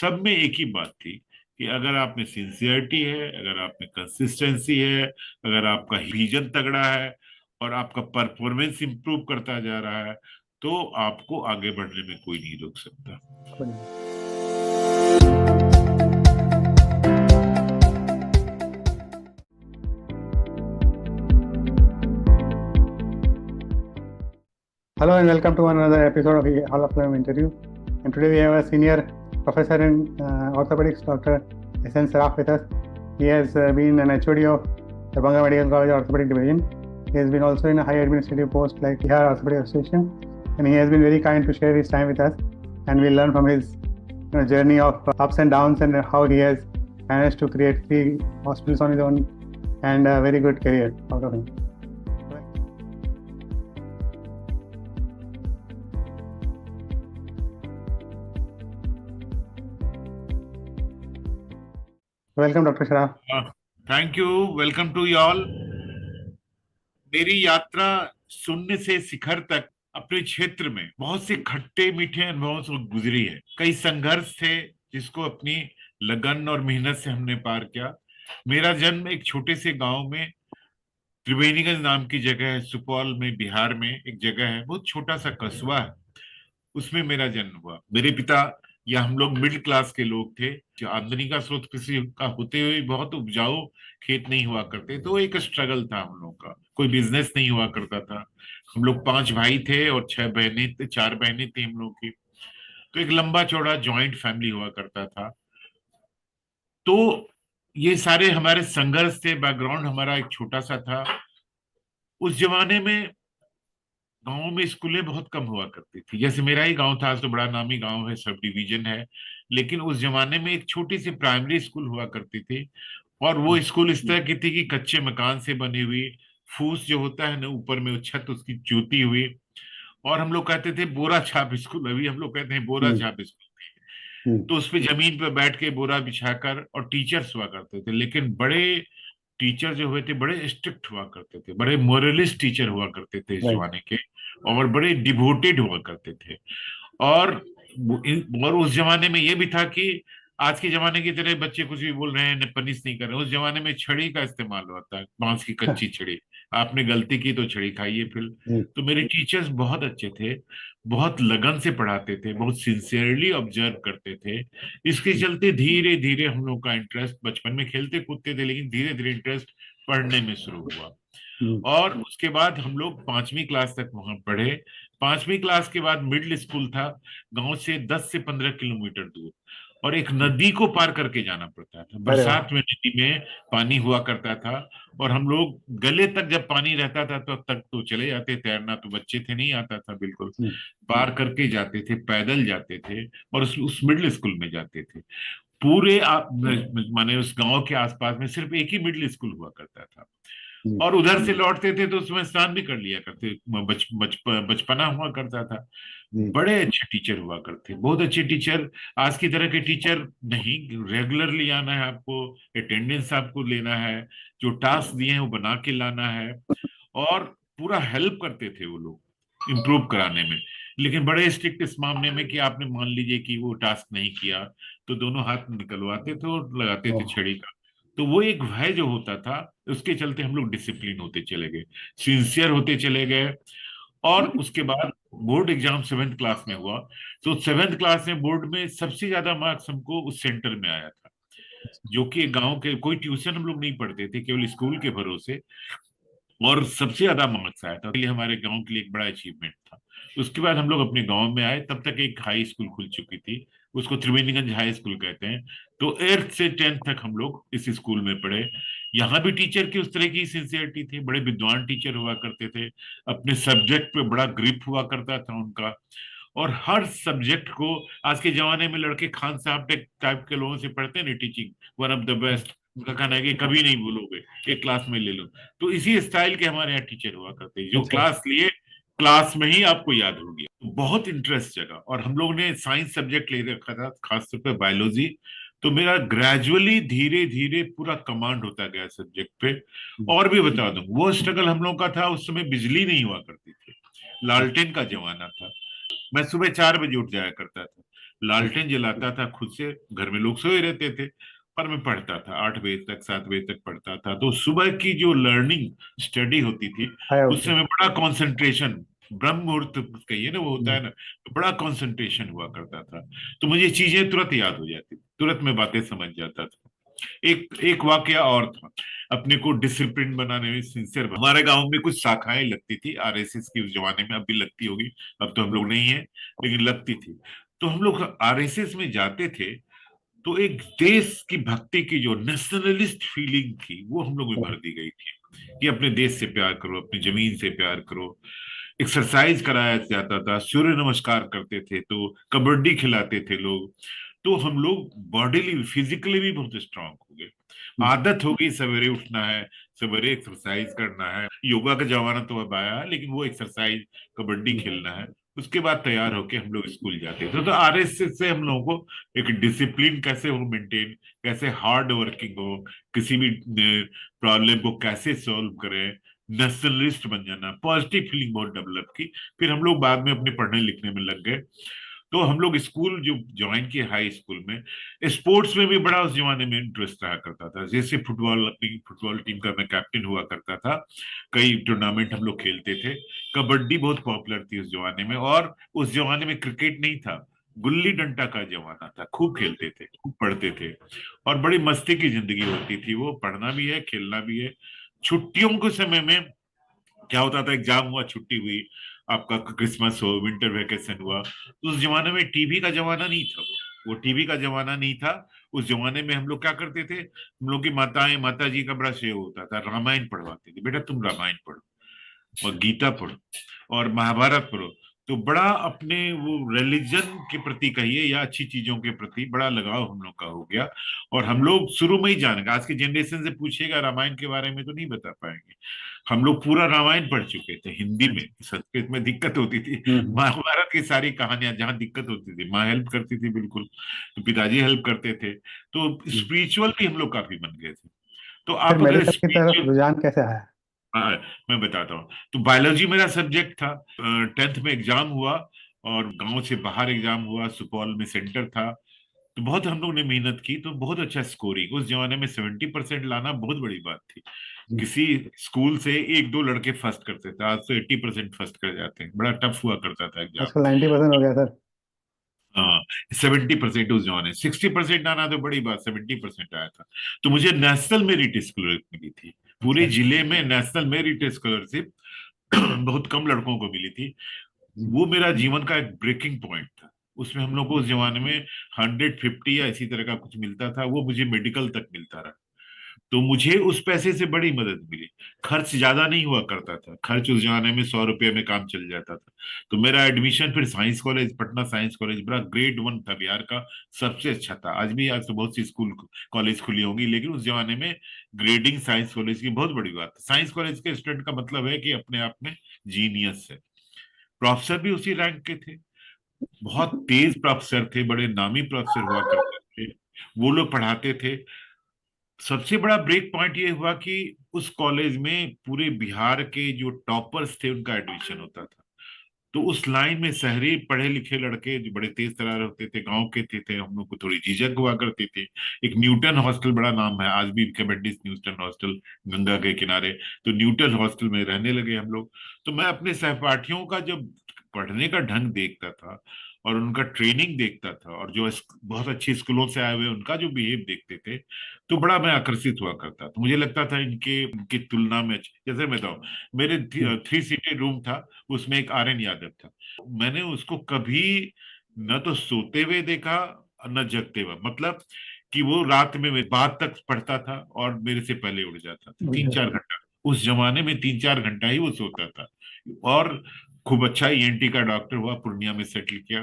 सब में एक ही बात थी कि अगर आप में सिंसियरिटी है, अगर आप में कंसिस्टेंसी है, अगर आपका विजन तगड़ा है और आपका परफॉर्मेंस इंप्रूव करता जा रहा है, तो आपको आगे बढ़ने में कोई नहीं रोक सकता। Hello and welcome to another episode of the Hall of Fame interview. And today we have a senior professor in orthopedics, Dr. S.N. Saraf with us. He has been an HOD of Darbhanga Medical College Orthopedic Division. He has been also in a high administrative post like Bihar Orthopedic Association, and he has been very kind to share his time with us. And we'll learn from his journey of ups and downs and how he has managed to create 3 hospitals on his own and a very good career out of him. Welcome, Dr. Saraf. Thank you, welcome to all. मेरी यात्रा शून्य से शिखर तक अपने क्षेत्र में बहुत से खट्टे मीठे अनुभवों से गुजरी है। कई संघर्ष थे जिसको अपनी लगन और मेहनत से हमने पार किया। मेरा जन्म एक छोटे से गांव में त्रिवेणीगंज नाम की जगह है, सुपौल में, बिहार में एक जगह है, बहुत छोटा सा कस्बा है, उसमें मेरा जन्म हुआ। मेरे पिता या हम लोग मिडिल क्लास के लोग थे। आमदनी का स्रोत किसी का होते हुए बहुत उपजाऊ खेत नहीं हुआ करते, तो एक स्ट्रगल था हम लोग का। कोई बिजनेस नहीं हुआ करता था। हम लोग 5 भाई थे और 4 बहनें थी हम लोग की। तो एक लंबा चौड़ा जॉइंट फैमिली हुआ करता था। तो ये सारे हमारे संघर्ष थे, बैकग्राउंड हमारा एक छोटा सा था। उस जमाने में गांव में स्कूलें बहुत कम हुआ करती थी। जैसे मेरा ही गांव था, आज तो बड़ा नामी गांव है, सब डिवीजन है, लेकिन उस जमाने में एक छोटी सी प्राइमरी स्कूल हुआ करती थी। और वो स्कूल इस तरह की थी कि कच्चे मकान से बनी हुई, फूस जो होता है ना ऊपर में, वो छत उसकी चूती हुई। और हम लोग कहते थे बोरा छाप स्कूल, अभी हम लोग कहते हैं बोरा छाप स्कूल। तो उस पे जमीन पे बैठ के बोरा बिछाकर, और टीचर्स हुआ करते थे, लेकिन बड़े टीचर जो हुए थे बड़े स्ट्रिक्ट हुआ करते थे, बड़े मोरलिस्ट टीचर हुआ करते थे इस जमाने के, और बड़े डिवोटेड हुआ करते थे। और और उस जमाने में ये भी था कि आज के जमाने की तरह बच्चे कुछ भी बोल रहे हैं पनिश नहीं कर रहे। उस जमाने में छड़ी का इस्तेमाल होता है, बांस की कच्ची छड़ी। आपने गलती की तो छड़ी खाइए फिर। तो मेरे टीचर्स बहुत अच्छे थे, बहुत लगन से पढ़ाते थे, बहुत सिंसियरली ऑब्जर्व करते थे। इसके चलते धीरे धीरे हम लोग का इंटरेस्ट, बचपन में खेलते कूदते थे, लेकिन धीरे धीरे इंटरेस्ट पढ़ने में शुरू हुआ। और उसके बाद हम लोग 5वीं क्लास तक वहां पढ़े। 5वीं क्लास के बाद मिडिल स्कूल था, गांव से 10 से 15 किलोमीटर दूर, और एक नदी को पार करके जाना पड़ता था। बरसात में नदी में पानी हुआ करता था, और हम लोग गले तक जब पानी रहता था तो तक तो चले जाते। तैरना तो बच्चे थे, नहीं आता था बिल्कुल। पार करके जाते थे, पैदल जाते थे, और उस मिडिल स्कूल में जाते थे। माने उस गांव के आसपास में सिर्फ एक ही मिडिल स्कूल हुआ करता था। और उधर से लौटते थे तो उसमें स्नान भी कर लिया करते, बचपना हुआ करता था। बड़े अच्छे टीचर हुआ करते, बहुत अच्छे टीचर। आज की तरह के टीचर नहीं, रेगुलरली आना है आपको, अटेंडेंस आपको लेना है, जो टास्क दिए हैं वो बना के लाना है, और पूरा हेल्प करते थे वो लोग इम्प्रूव कराने में। लेकिन बड़े स्ट्रिक्ट इस मामले में कि आपने मान लीजिए कि वो टास्क नहीं किया तो दोनों हाथ निकलवाते थे और लगाते थे छड़ी का। तो वो एक भय जो होता था, उसके चलते हम लोग डिसिप्लिन होते चले गए, सिंसियर होते चले गए। और उसके बाद बोर्ड एग्जाम 7th क्लास में हुआ। तो 7th क्लास में बोर्ड में सबसे ज्यादा मार्क्स हमको उस सेंटर में आया था, जो कि गांव के, कोई ट्यूशन हम लोग नहीं पढ़ते थे, केवल स्कूल के भरोसे। और सबसे ज्यादा मार्क्स आया था, ये हमारे गांव के लिए एक बड़ा अचीवमेंट था। उसके बाद हम लोग अपने गांव में आए, तब तक एक हाई स्कूल खुल चुकी थी, उसको त्रिवेणीगंज हाई स्कूल कहते हैं। तो 8th से 10th तक हम लोग इस स्कूल में पढ़े। यहाँ भी टीचर की उस तरह की सिंसियरिटी थी, बड़े विद्वान टीचर हुआ करते थे, अपने सब्जेक्ट पे बड़ा ग्रिप हुआ करता था उनका। और हर सब्जेक्ट को, आज के जमाने में लड़के खान साहब टाइप के लोगों से पढ़ते हैं ना teaching, one of the best, उनका कहना है कि कभी नहीं भूलोगे, एक क्लास में ले लो। तो इसी स्टाइल के हमारे यहाँ टीचर हुआ करते हैं, जो क्लास लिए क्लास में ही आपको याद हो गया। तो बहुत इंटरेस्ट जगा, और हम लोग ने साइंस सब्जेक्ट ले रखा था, खासतौर पर बायोलॉजी। तो मेरा ग्रेजुअली धीरे धीरे पूरा कमांड होता गया सब्जेक्ट पे। और भी बता दूं, वो स्ट्रगल हम लोग का था, उस समय बिजली नहीं हुआ करती थी, लालटेन का जमाना था। मैं सुबह 4 बजे उठ जाया करता था, लालटेन जलाता था खुद से, घर में लोग सोए रहते थे, पर मैं पढ़ता था 8 बजे तक, 7 बजे तक पढ़ता था। तो सुबह की जो लर्निंग स्टडी होती थी, हाय उठ के। उससे मैं बड़ा कंसंट्रेशन, ब्रह्म मुहूर्त कहिए ना, वो होता है हम्म, ना, तो बड़ा कंसंट्रेशन हुआ करता था। तो मुझे चीजें तुरंत याद हो जाती थी, तुरंत मैं बातें समझ जाता था। एक एक वाकया और था, अपने को डिसिप्लिन बनाने में सिंसियर। हमारे गांव में कुछ शाखाएं लगती थी आरएसएस की, उस जमाने में, अब भी लगती होगी, अब तो हम लोग नहीं है, लेकिन लगती थी। तो हम लोग आरएसएस में जाते थे, तो एक देश की भक्ति की जो नेशनलिस्ट फीलिंग थी, वो हम लोग में भर दी गई थी कि अपने देश से प्यार करो, अपनी जमीन से प्यार करो। एक्सरसाइज कराया जाता था, सूर्य नमस्कार करते थे, तो कबड्डी खिलाते थे लोग। तो हम लोग बॉडीली फिजिकली भी बहुत स्ट्रांग हो गए। आदत हो गई, सवेरे उठना है, सवेरे एक्सरसाइज करना है। योगा का जमाना तो अब आया है, लेकिन वो एक्सरसाइज, कबड्डी खेलना है। उसके बाद तैयार होके हम लोग स्कूल जाते थे। तो आरएसएस से हम लोगों को एक डिसिप्लिन कैसे हो मेंटेन, कैसे हार्ड वर्किंग हो, किसी भी प्रॉब्लम को कैसे सॉल्व करें, नेशनलिस्ट बन जाना, पॉजिटिव फीलिंग बहुत डेवलप की। फिर हम लोग बाद में अपने पढ़ने लिखने में लग गए। तो हम लोग स्कूल जो ज्वाइन किए हाई स्कूल में, स्पोर्ट्स में भी बड़ा उस जमाने में इंटरेस्ट रहा करता था। जैसे फुटबॉल, अपनी फुटबॉल टीम का मैं कैप्टन हुआ करता था, कई टूर्नामेंट हम लोग खेलते थे। कबड्डी बहुत पॉपुलर थी उस जमाने में, और उस जमाने में क्रिकेट नहीं था, गुल्ली डंडा का जमाना था, खूब खेलते थे, खूब पढ़ते थे, और बड़ी मस्ती की जिंदगी होती थी वो, पढ़ना भी है, खेलना भी है। छुट्टियों के समय में क्या होता था, एग्जाम हुआ, छुट्टी हुई, आपका क्रिसमस हो, विंटर वेकेशन हुआ, तो उस जमाने में टीवी का जमाना नहीं था, वो टीवी का जमाना नहीं था। उस जमाने में हम लोग क्या करते थे, हम लोग की माता जी का बड़ा सेव होता था, रामायण पढ़वाते थे, बेटा तुम रामायण पढ़ो, और गीता पढ़ो, और महाभारत पढ़ो। तो बड़ा अपने वो रिलीजन के प्रति कहिए या अच्छी चीजों के प्रति बड़ा लगाव हम लोग का हो गया। और हम लोग शुरू में ही जानेंगे, आज के जनरेशन से पूछिएगा रामायण के बारे में तो नहीं बता पाएंगे। हम लोग पूरा रामायण पढ़ चुके थे हिंदी में, संस्कृत में दिक्कत होती थी। हम्म, महाभारत की सारी कहानियां जहाँ दिक्कत होती थी, माँ हेल्प करती थी बिल्कुल, तो पिताजी हेल्प करते थे, तो हम्म। स्पिरिचुअल भी हम लोग काफी बन गए थे। तो फिर आप अगर मेडिकल की तरफ स्पिरिचुअल, रुझान कैसे आया? हाँ, मैं बताता हूँ। तो बायोलॉजी मेरा सब्जेक्ट था। 10th में एग्जाम हुआ, और गांव से बाहर एग्जाम हुआ, सुपौल में सेंटर था। तो बहुत हम लोग ने मेहनत की, तो बहुत अच्छा स्कोरिंग, उस जमाने में 70% लाना बहुत बड़ी बात थी। हम्म, किसी स्कूल से एक दो लड़के फर्स्ट करते थे, आज तो 80% फर्स्ट कर जाते हैं, बड़ा टफ हुआ करता था एग्जाम। आजकल 90% हो गया सर। हाँ, 70% उस जमाने, 60% आना तो बड़ी बात, 70% आया था। तो मुझे नेशनल मेरिट स्कॉलरशिप मिली थी, पूरे अच्छा। जिले में नेशनल मेरिट स्कॉलरशिप बहुत कम लड़कों को मिली थी। हम्म, वो मेरा जीवन का एक ब्रेकिंग पॉइंट था। उसमें हम लोग को उस जमाने में 150 या इसी तरह का कुछ मिलता था, वो मुझे मेडिकल तक मिलता रहा। तो मुझे उस पैसे से बड़ी मदद मिली। खर्च ज्यादा नहीं हुआ करता था, खर्च उस जमाने में 100 रुपये में काम चल जाता था। तो मेरा एडमिशन फिर science college, Patna science college, बड़ा ग्रेड 1 था, बिहार का सबसे अच्छा था। आज भी, आज तो बहुत सी स्कूल कॉलेज खुली होंगी, लेकिन उस जमाने में ग्रेडिंग साइंस कॉलेज की बहुत बड़ी बात। साइंस कॉलेज के स्टूडेंट का मतलब है कि अपने आप में जीनियस है। प्रोफेसर भी उसी रैंक के थे, बहुत तेज प्रोफेसर थे, बड़े नामी प्रोफेसर हुआ करते थे, वो लोग पढ़ाते थे। सबसे बड़ा ब्रेक पॉइंट ये हुआ कि उस कॉलेज में पूरे बिहार के जो टॉपर्स थे उनका एडमिशन होता था। तो उस लाइन में शहरी पढ़े लिखे लड़के जो बड़े तेज तरार होते थे, गांव के थे, हम लोग को थोड़ी झिझक हुआ करती थी। एक न्यूटन हॉस्टल बड़ा नाम है, आज भी कैवेंडिश न्यूटन हॉस्टल, गंगा के किनारे। तो न्यूटन हॉस्टल में रहने लगे हम लोग। तो मैं अपने सहपाठियों का जब पढ़ने का ढंग देखता था, और उनका ट्रेनिंग देखता था, और जो बहुत अच्छी स्कूलों से आए हुए उनका जो बिहेव देखते थे, तो बड़ा मैं आकर्षित हुआ करता था। मुझे लगता था इनके इनकी तुलना में जैसे मैं बताऊं, मेरे हम्म, 3 सीटेड रूम था, उसमें एक आर्यन यादव था। मैंने उसको कभी न तो सोते हुए देखा, न जगते हुए, मतलब कि वो रात में बाद तक पढ़ता था और मेरे से पहले उड़ जाता था, तीन बढ़िया। चार घंटा उस जमाने में 3-4 घंटा ही वो सोता था। और खूब अच्छा ईएनटी का डॉक्टर हुआ, पूर्णिया में सेटल किया।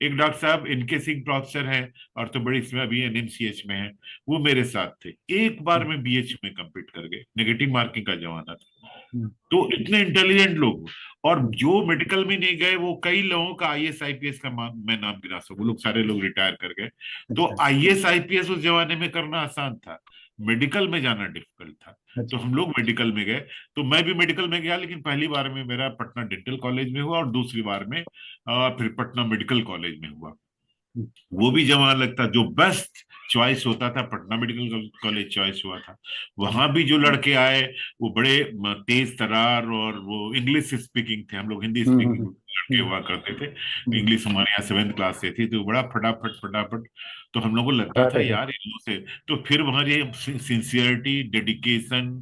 एक डॉक्टर साहब इनके सिंह प्रोफेसर हैं ऑर्थोपेडिक्स में, अभी एनएमसीएच में है, वो मेरे साथ थे। एक बार में बीएच में कंप्लीट कर गए, नेगेटिव मार्किंग का जमाना था। हम्म, तो इतने इंटेलिजेंट लोग, और हम्म, जो मेडिकल में नहीं गए, वो कई लोगों का आईएएस आईपीएस का मैं नाम गिना सकूं, वो लोग सारे लोग रिटायर कर गए। तो अच्छा, आईएएस आईपीएस उस जमाने में करना आसान था, मेडिकल में जाना डिफिकल्ट था। तो अच्छा। हम लोग मेडिकल में गए। तो मैं भी मेडिकल में गया, लेकिन पहली बार में मेरा पटना डेंटल कॉलेज में हुआ, और दूसरी बार में फिर पटना मेडिकल कॉलेज में हुआ। वो भी जवान लगता, जो बेस्ट चॉइस होता था पटना मेडिकल कॉलेज चॉइस हुआ था। वहां भी जो लड़के आए वो बड़े तेज तरार, और वो इंग्लिश स्पीकिंग थे, हम लोग हिंदी स्पीकिंग लड़के हुआ करते थे। इंग्लिश हमारे यहाँ 7th क्लास से थी, तो बड़ा फटाफट फटाफट, तो हम लोग को लगता था पढ़ाते थे। यार इन लोगों से। तो फिर वहां ये सिंसियरिटी, डेडिकेशन,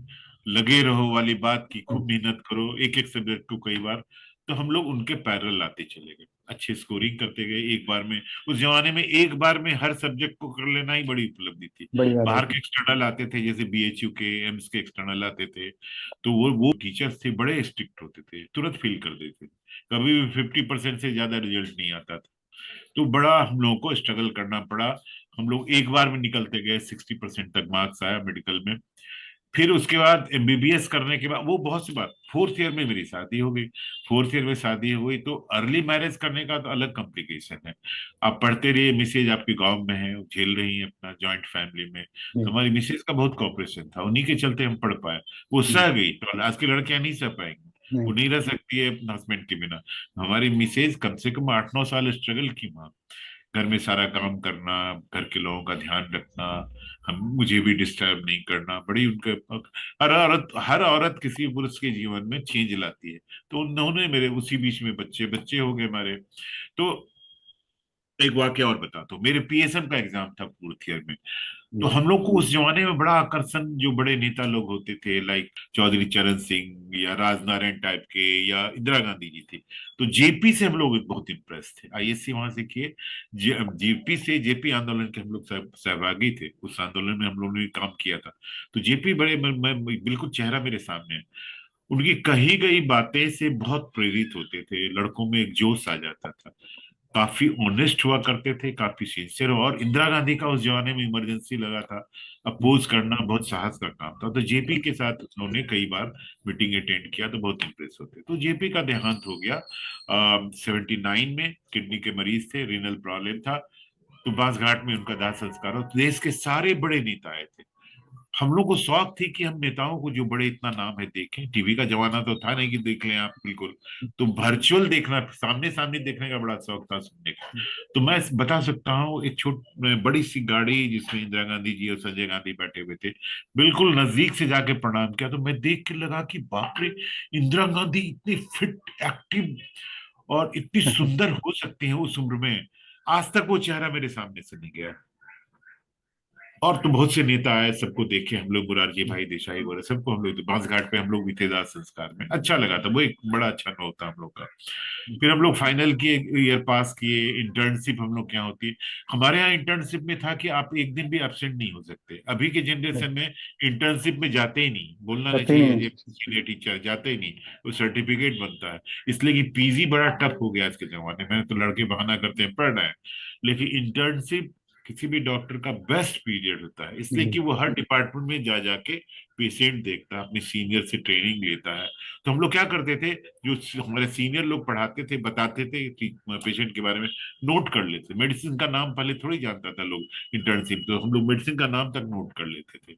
लगे रहो वाली बात की, खूब मेहनत करो एक एक सब्जेक्ट को कई बार, तो हम लोग उनके पैरेलल लाते चले गए, अच्छे स्कोरिंग करते गए एक बार में। उस जमाने में एक बार में हर सब्जेक्ट को कर लेना ही बड़ी उपलब्धि थी। बड़ी बात बाहर होती। के एक्सटर्नल आते थे, जैसे बीएचयू के, एम्स के एक्सटर्नल आते थे, तो वो टीचर्स थे बड़े स्ट्रिक्ट होते थे, तुरंत फील कर देते थे, कभी भी 50% से ज्यादा रिजल्ट नहीं आता था। तो बड़ा हम लोगों को स्ट्रगल करना पड़ा। हम लोग एक बार में निकलते गए, 60% तक मार्क्स आया मेडिकल में। फिर उसके बाद एमबीबीएस करने के बाद वो बहुत सी बात, 4th ईयर में मेरी शादी हो गई। 4th ईयर में शादी हुई तो अर्ली मैरिज करने का तो अलग कॉम्प्लिकेशन है। आप पढ़ते रहिए, मिसेज आपके गांव में है, वो झेल रही है अपना जॉइंट फैमिली में। तो जी। हमारी मिसेज का बहुत कॉपरेशन था, उन्हीं के चलते हम पढ़ पाए। वो सह गई, तो आज की लड़कियां नहीं सह पाएंगी, वो नहीं। नहीं रह सकती है अपने हस्बैंड के बिना। हमारी मिसेज कम से कम 8-9 साल स्ट्रगल की माँ, घर में सारा काम करना, घर के लोगों का ध्यान रखना, हम मुझे भी डिस्टर्ब नहीं करना, बड़ी उनके। हर औरत किसी पुरुष के जीवन में चेंज लाती है। तो उन्होंने मेरे उसी बीच में बच्चे बच्चे हो गए हमारे। तो एक वाक्य और बताता हूँ, मेरे पीएसएम का एग्जाम था 4th ईयर में। तो हम लोग को उस जमाने में बड़ा आकर्षण, जो बड़े नेता लोग होते थे लाइक चौधरी चरण सिंह या राजनारायण टाइप के, या इंदिरा गांधी जी थी। तो जेपी से हम लोग बहुत इम्प्रेस थे, आईएससी वहां से किए। जेपी से, जेपी आंदोलन के हम लोग सहभागी थे, उस आंदोलन में हम लोगों ने काम किया था। तो जेपी बड़े, बिल्कुल चेहरा मेरे सामने है। उनकी कही गई बातें से बहुत प्रेरित होते थे, लड़कों में एक जोश आ जाता था। काफी ऑनेस्ट हुआ करते थे, काफी सिंसियर। और इंदिरा गांधी का उस जमाने में इमरजेंसी लगा था, अपोज करना बहुत साहस का काम था। तो जेपी के साथ उन्होंने कई बार मीटिंग अटेंड किया, तो बहुत इंप्रेस होते। तो जेपी का देहांत हो गया 79 में, किडनी के मरीज थे, रीनल प्रॉब्लम था। तो बांसघाट में उनका दाह संस्कार हो, देश के सारे बड़े नेता आए थे। हम लोग को शौक थी कि हम नेताओं को, जो बड़े इतना नाम है, देखें। टीवी का जमाना तो था नहीं कि देख लें आप, बिल्कुल। तो वर्चुअल देखना, सामने सामने देखने का बड़ा शौक था, सुनने का। तो मैं बता सकता हूँ, एक बड़ी सी गाड़ी जिसमें इंदिरा गांधी जी और संजय गांधी बैठे हुए थे, बिल्कुल नजदीक से जाके प्रणाम किया, तो मैं देख के लगा कि बाप रे, इंदिरा गांधी इतनी फिट, एक्टिव और इतनी सुंदर हो सकती है उस उम्र में। आज तक वो चेहरा मेरे सामने से नहीं गया। और तो बहुत से नेता आए, सबको देखे हम लोग, मुरारजी भाई देसाई वगैरह सबको। हम लोग तो बांसघाट पे हम लोग भी थे दाह संस्कार में, अच्छा लगा था, वो एक बड़ा अच्छा नौ था हम लोग का। फिर हम लोग फाइनल किए, ईयर पास किए। इंटर्नशिप हम लोग क्या होती है, हमारे यहाँ इंटर्नशिप में था कि आप एक दिन भी एब्सेंट नहीं हो सकते। अभी के जनरेशन में इंटर्नशिप में जाते ही नहीं, बोलना नहीं करते ही चाहिए नहीं। ये सीनियर टीचर जाते ही नहीं, वो सर्टिफिकेट बनता है। इसलिए कि पीजी बड़ा टफ हो गया आज के जमाने में, तो लड़के बहाना करते हैं पढ़ रहे हैं। लेकिन इंटर्नशिप किसी भी डॉक्टर का बेस्ट पीरियड होता है, इसलिए जी। कि वो हर डिपार्टमेंट में जा जाके पेशेंट देखता है, अपने सीनियर से ट्रेनिंग लेता है। तो हम लोग क्या करते थे, जो हमारे सीनियर लोग पढ़ाते थे, बताते थे पेशेंट के बारे में, नोट कर लेते। मेडिसिन का नाम पहले थोड़ी जानता था लोग, इंटर्नशिप तो हम लोग मेडिसिन का नाम तक नोट कर लेते थे।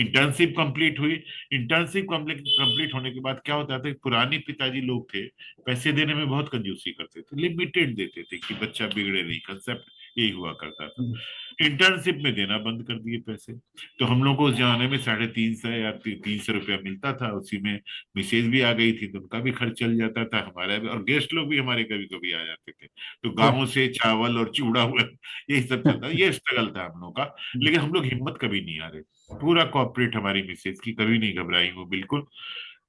इंटर्नशिप कंप्लीट हुई। इंटर्नशिप कंप्लीट होने के बाद क्या होता था, पुराने पिताजी लोग थे, पैसे देने में बहुत कंजूसी करते थे, लिमिटेड देते थे कि बच्चा बिगड़े नहीं, कंसेप्ट यही हुआ करता था। इंटर्नशिप में देना बंद कर दिए पैसे। तो हम लोग को उस जमाने में 350 या 300 रुपया मिलता था, उसी में मिसेज भी आ गई थी, तो उनका भी खर्च चल जाता था, हमारा भी, और गेस्ट लोग भी हमारे कभी कभी आ जाते थे। तो गाँव से चावल और चूड़ा हुआ, यही सब चलता, ये स्ट्रगल था हम लोग का। लेकिन हम लोग हिम्मत कभी नहीं हारे, पूरा कॉपरेट हमारी मिसेज की, कभी नहीं घबराई वो बिल्कुल।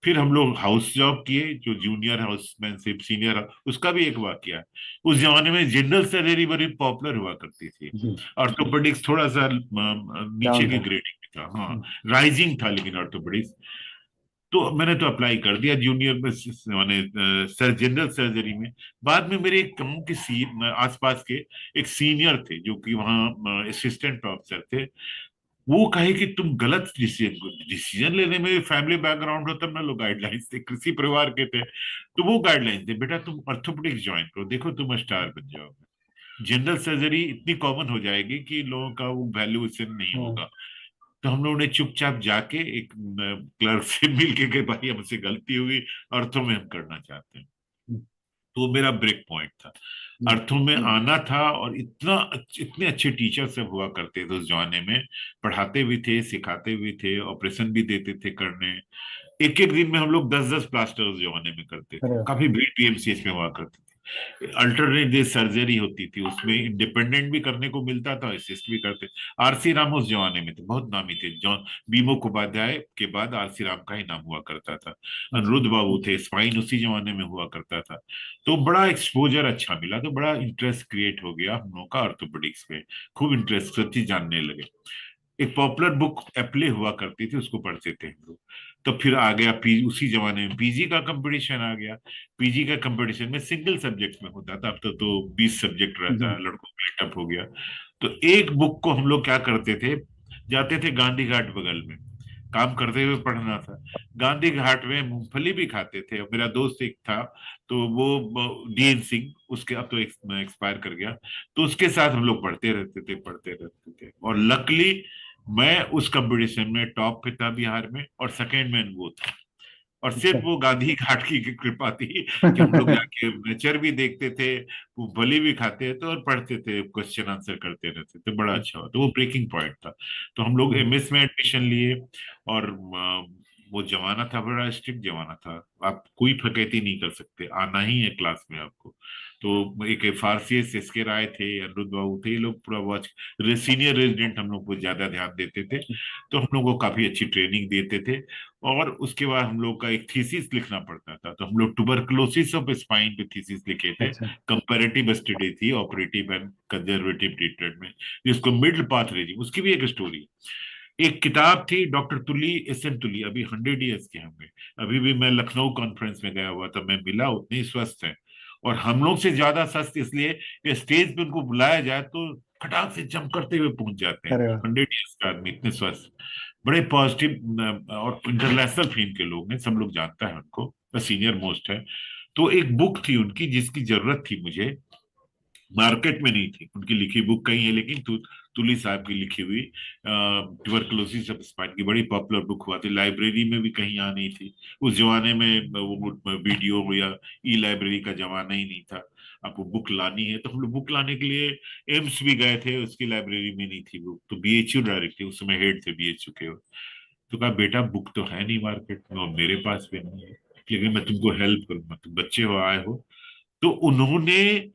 फिर हम लोग हाउस जॉब किए, जो जूनियर हाउसमैनशिप, सीनियर, उसका भी एक वाकया है। उस जमाने में जनरल सर्जरी बड़ी पॉपुलर हुआ करती थी, जी। ऑर्थोपेडिक्स थोड़ा सा नीचे डाउन की था। ग्रेडिंग में था, हाँ, राइजिंग था, लेकिन ऑर्थोपेडिक्स। तो मैंने तो अप्लाई कर दिया जूनियर में, माने सर जनरल सर्जरी में। बाद में मेरे एक गाँव के आसपास के एक सीनियर थे, जो कि वहाँ असिस्टेंट प्रोफेसर थे। वो कहे कि तुम गलत डिसीजन डिसीजन लेने में फैमिली बैकग्राउंड हो, तब ना लोग गाइडलाइंस थे, कृषि परिवार के थे, तो वो गाइडलाइंस थे, बेटा तुम ऑर्थोपेडिक्स ज्वाइन करो, देखो तुम स्टार बन जाओगे। जनरल सर्जरी इतनी कॉमन हो जाएगी कि लोगों का वो वैल्यूएशन नहीं हाँ। होगा। तो हम लोगों ने चुपचाप जाके एक क्लर्क से मिल के, भाई हमसे गलती हुई, अर्थों में हम करना चाहते हैं। तो वो मेरा ब्रेक पॉइंट था। जी। अर्थों में आना था, और इतना अर्थों में आना था, और इतने अच्छे टीचर सब हुआ करते थे उस जमाने में। पढ़ाते भी थे, सिखाते भी थे, ऑपरेशन भी देते थे करने। एक एक दिन में हम लोग 10-10 प्लास्टर उस जमाने में करते थे। अरे वाह। काफी भीड़ पीएमसीएच में हुआ करती थी। अल्टरनेट डे सर्जरी होती थी, उसमें इंडिपेंडेंट भी करने को मिलता था, असिस्ट भी करते। आरसी राम उस जमाने में थे, बहुत नामी थे। जॉन बीमो उपाध्याय के बाद आरसी राम का ही नाम हुआ करता था। अच्छा। अनिरुद्ध बाबू थे, स्पाइन उसी जमाने में हुआ करता था। तो बड़ा एक्सपोजर अच्छा मिला, तो बड़ा इंटरेस्ट क्रिएट हो गया हम लोगों का ऑर्थोपेडिक्स में। खूब इंटरेस्ट, सच्ची जानने लगे। एक पॉपुलर बुक एप्ले हुआ करती थी, उसको पढ़ते थे हम लोग। तो फिर आ गया उसी जमाने में पीजी का कंपटीशन आ गया। पीजी का कंपटीशन में सिंगल सब्जेक्ट में होता था, अब तो 20 सब्जेक्ट रहता जी। है, लड़कों का टफ हो गया। तो एक बुक को हम लोग क्या करते थे, जाते थे गांधी घाट बगल में, काम करते हुए पढ़ना था। गांधी घाट में मूंगफली भी खाते थे। और मेरा दोस्त एक था, तो वो डीएन सिंह, उसके अब तो एक्सपायर कर गया। तो उसके साथ हम लोग पढ़ते रहते थे। और लकली मैं उस कंपटीशन में टॉप पे था बिहार में, और सेकेंड मैन वो था। और अच्छा। सिर्फ वो गांधी घाट की कृपा थी कि हम लोग जाके नेचर भी देखते थे, वो बलि भी खाते थे, और पढ़ते थे, क्वेश्चन आंसर करते रहते थे। बड़ा अच्छा हुआ, तो वो ब्रेकिंग पॉइंट था। तो हम लोग एमएस में एडमिशन लिए। और वो जमाना था, बड़ा स्ट्रिक्ट जमाना था। आप कोई फकैती नहीं कर सकते, आना ही है क्लास में आपको। तो एक फारसी एसके राय थे, अनिरुद्ध बाबू थे, ये लोग पूरा वॉच। सीनियर रेजिडेंट हम लोग को ज्यादा ध्यान देते थे, तो हम लोग को काफी अच्छी ट्रेनिंग देते थे। और उसके बाद हम लोग का एक थीसिस लिखना पड़ता था, तो हम लोग ट्यूबरकुलोसिस ऑफ स्पाइन पे थीसिस लिखे थे। अच्छा। कंपैरेटिव स्टडी थी ऑपरेटिव एंड कंजर्वेटिव ट्रीटमेंट में, जिसको मिडिल पाथ रेजिम, उसकी भी एक स्टोरी है। एक किताब थी डॉक्टर तुली, एस एन तुली, अभी 100 ईयर्स के होंगे। अभी भी मैं लखनऊ कॉन्फ्रेंस में गया हुआ था, मैं मिला, उतने ही स्वस्थ है। और हम लोग से ज्यादा स्वस्थ इसलिए कि स्टेज पे उनको बुलाया जाए तो खटाक से जंप करते हुए पहुंच जाते हैं। अरे वाह। 100 ईयर्स का आदमी, इतने स्वस्थ, बड़े पॉजिटिव। और इंटरनेशनल फिल्म के लोग हैं, सब लोग जानता है उनको, सीनियर मोस्ट है। तो एक बुक थी उनकी जिसकी जरूरत थी मुझे, मार्केट में नहीं थी। उनकी लिखी बुक कहीं है, लेकिन तुली साहब की लिखी हुई ट्यूबरकुलोसिस ऑफ स्पाइन की बड़ी पॉपुलर बुक हुआ थी। लाइब्रेरी में भी कहीं आ नहीं थी उस जमाने में, वो वीडियो या ई लाइब्रेरी का जमाना ही नहीं था। आपको बुक लानी है, तो हम लोग बुक लाने के लिए एम्स भी गए थे, उसकी लाइब्रेरी में नहीं थी बुक। तो बीएचयू डायरेक्ट थे, उस समय हेड थे बीएचयू के। तो कहा बेटा बुक तो है नहीं मार्केट में, और मेरे पास भी नहीं है, लेकिन मैं तुमको हेल्प करूंगा, तुम बच्चे हो, आए हो। तो उन्होंने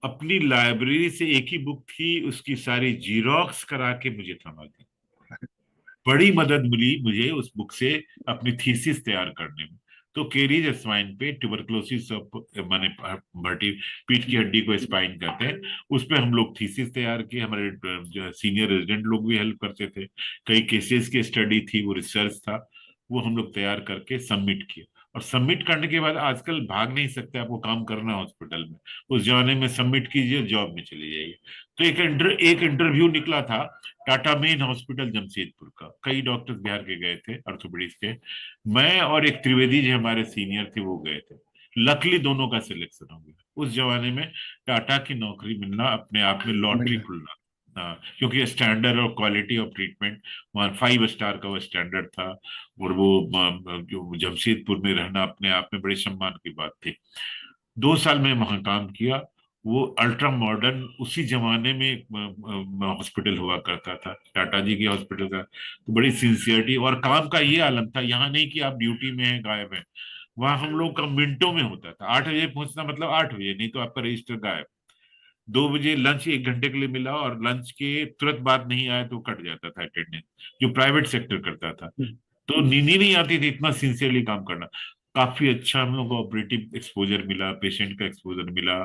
अपनी लाइब्रेरी से एक ही बुक थी, उसकी सारी जीरोक्स करा के मुझे थमा दी। बड़ी मदद मिली मुझे उस बुक से अपनी थीसिस तैयार करने में। तो केरीज स्पाइन पे ट्यूबरकुलोसिस माने भर्टी, पीठ की हड्डी को स्पाइन कहते हैं, उस पे हम लोग थीसिस तैयार किए। हमारे जो सीनियर रेजिडेंट लोग भी हेल्प करते थे। कई केसेस की स्टडी थी, वो रिसर्च था, वो हम लोग तैयार करके सबमिट किए। और सबमिट करने के बाद, आजकल भाग नहीं सकते, आपको काम करना हॉस्पिटल में, उस जमाने में सबमिट कीजिए, जॉब में चले जाइए। तो एक इंटरव्यू निकला था टाटा मेन हॉस्पिटल जमशेदपुर का। कई डॉक्टर बिहार के गए थे ऑर्थोपेडिक्स के। मैं और एक त्रिवेदी जी हमारे सीनियर थे, वो गए थे। लकली दोनों का सिलेक्शन हो गया। उस जमाने में टाटा की नौकरी मिलना अपने आप में लॉटरी बढ़िया। खुलना। हाँ, क्योंकि स्टैंडर्ड और क्वालिटी ऑफ ट्रीटमेंट वहाँ 5 स्टार का वो स्टैंडर्ड था। और वो जो जमशेदपुर में रहना अपने आप में बड़े सम्मान की बात थी। 2 साल में वहां काम किया। वो अल्ट्रा मॉडर्न उसी जमाने में हॉस्पिटल हुआ करता था, टाटा जी की हॉस्पिटल का। तो बड़ी सिंसियरिटी और काम का ये आलम था, यहाँ नहीं कि आप ड्यूटी में हैं, गायब है। वहां हम लोग का मिनटों में होता था। 8 बजे पहुंचना मतलब 8 बजे, नहीं तो आपका रजिस्टर गायब। 2 बजे लंच 1 घंटे के लिए मिला, और लंच के तुरंत बाद नहीं आया तो कट जाता था अटेंडेंस, जो प्राइवेट सेक्टर करता था। तो नींद ही नहीं आती थी, इतना सिंसियरली काम करना। काफी अच्छा हम लोग को ऑपरेटिव एक्सपोजर मिला, पेशेंट का एक्सपोजर मिला।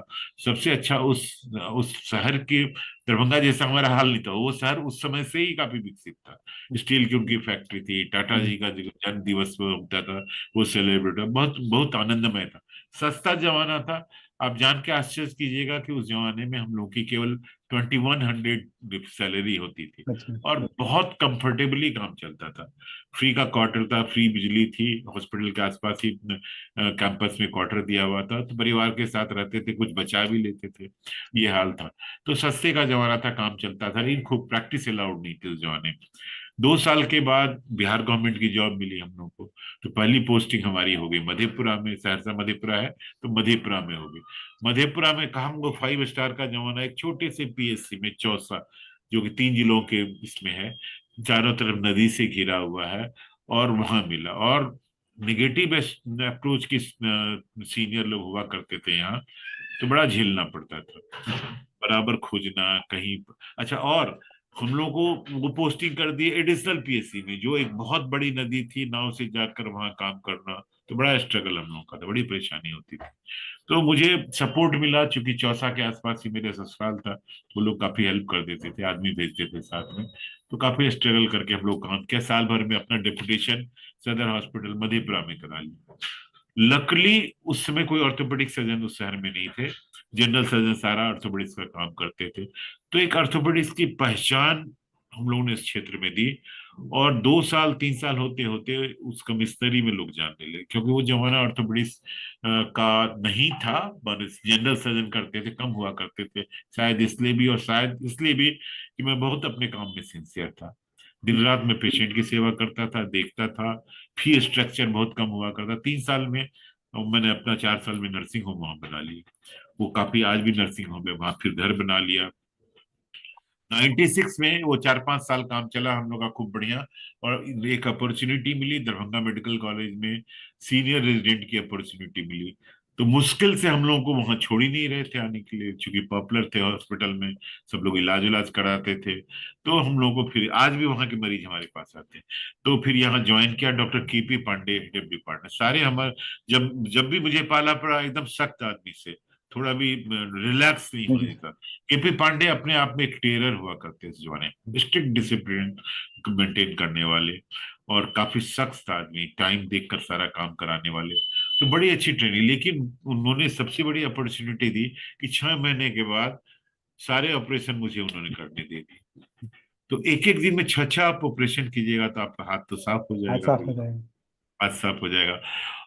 सबसे अच्छा उस शहर के, दरभंगा जैसा हमारा हाल नहीं था, वो शहर उस समय से ही काफी विकसित था। स्टील की उनकी फैक्ट्री थी, टाटा जी का जो जन्म दिवस वो होता था, वो सेलिब्रेट, बहुत बहुत आनंदमय था। सस्ता जमाना था। आप जान के आश्चर्य कीजिएगा कि उस जमाने में हम लोग की केवल 2100 सैलरी होती थी, अच्छा। और बहुत कंफर्टेबली काम चलता था। फ्री का क्वार्टर था, फ्री बिजली थी, हॉस्पिटल के आसपास ही कैंपस में क्वार्टर दिया हुआ था, तो परिवार के साथ रहते थे, कुछ बचा भी लेते थे। ये हाल था। तो सस्ते का जमाना था, काम चलता था, लेकिन खूब प्रैक्टिस अलाउड नहीं थी उस जमाने में। 2 साल के बाद बिहार गवर्नमेंट की जॉब मिली हम लोग को। तो पहली पोस्टिंग हमारी हो गई मधेपुरा में, सहरसा मधेपुरा है तो मधेपुरा में हो गई। मधेपुरा में कहा, हमको 5 स्टार का जमाना, एक छोटे से पीएससी में चौसा, जो कि 3 जिलों के इसमें है, चारों तरफ नदी से घिरा हुआ है, और वहां मिला। और निगेटिव अप्रोच की सीनियर लोग हुआ करते थे यहाँ, तो बड़ा झेलना पड़ता था, बराबर खोजना कहीं। अच्छा, और हम लोग को वो पोस्टिंग कर दी एडिशनल पीएससी में, जो एक बहुत बड़ी नदी थी, नाव से जाकर वहां काम करना, तो बड़ा स्ट्रगल हम लोग का था, बड़ी परेशानी होती थी। तो मुझे सपोर्ट मिला, चूंकि चौसा के आसपास ही मेरे ससुराल था, वो लोग काफी हेल्प कर देते थे, आदमी भेजते थे साथ में। तो काफी स्ट्रगल करके हम लोग काम किया, साल भर में अपना डेपुटेशन सदर हॉस्पिटल मधेपुरा में करा लिया। लकली उस समय कोई ऑर्थोपेडिक सर्जन उस शहर में नहीं थे, जनरल सर्जन सारा ऑर्थोपेडिक्स का काम करते थे। तो एक ऑर्थोपेडिक्स की पहचान हम लोगों ने इस क्षेत्र में दी। और 2 साल 3 साल होते होते उस कमिश्नरी में लोग जानने लगे, क्योंकि वो जमाना ऑर्थोपेडिक्स का नहीं था, जनरल सर्जन करते थे, कम हुआ करते थे। शायद इसलिए भी, और शायद इसलिए भी कि मैं बहुत अपने काम में सिंसियर था, दिन रात में पेशेंट की सेवा करता था, देखता था। फी स्ट्रक्चर बहुत कम हुआ करता 3 साल में, और मैंने अपना 4 साल में नर्सिंग होम वहां बना लिया। वो काफी, आज भी नर्सिंग होम है वहां, फिर घर बना लिया। 96 में वो 4 5 साल काम चला हम लोग का खूब बढ़िया। और एक अपॉर्चुनिटी मिली दरभंगा मेडिकल कॉलेज में, सीनियर रेजिडेंट की अपॉर्चुनिटी मिली। तो मुश्किल से हम लोगों को वहां छोड़ ही नहीं रहे थे आने के लिए, क्योंकि पॉपुलर थे हॉस्पिटल में, सब लोग इलाज उलाज कराते थे। तो हम लोगों को फिर, आज भी वहां के मरीज हमारे पास आते हैं। तो फिर यहाँ ज्वाइन किया, doctor KP Pandey head department. सारे हमारे, जब जब भी मुझे पाला पड़ा, एकदम सख्त आदमी से, थोड़ा भी रिलैक्स नहीं जी होने जी। देता। केपी पांडे अपने आप में एक टेरर हुआ करते इस जमाने में, स्ट्रिक्ट डिसिप्लिन मेंटेन करने वाले, और काफी सख्त आदमी, टाइम देखकर सारा काम कराने वाले। तो बड़ी अच्छी ट्रेनिंग, लेकिन उन्होंने सबसे बड़ी अपॉर्चुनिटी दी कि 6 महीने के बाद सारे ऑपरेशन मुझे उन्होंने करने दे दी। तो एक एक दिन में 6 6 आप ऑपरेशन कीजिएगा, तो आपका हाथ तो साफ हो आज जाएगा, साफ हो बिल्कुल जाएगा। हाथ साफ हो जाएगा।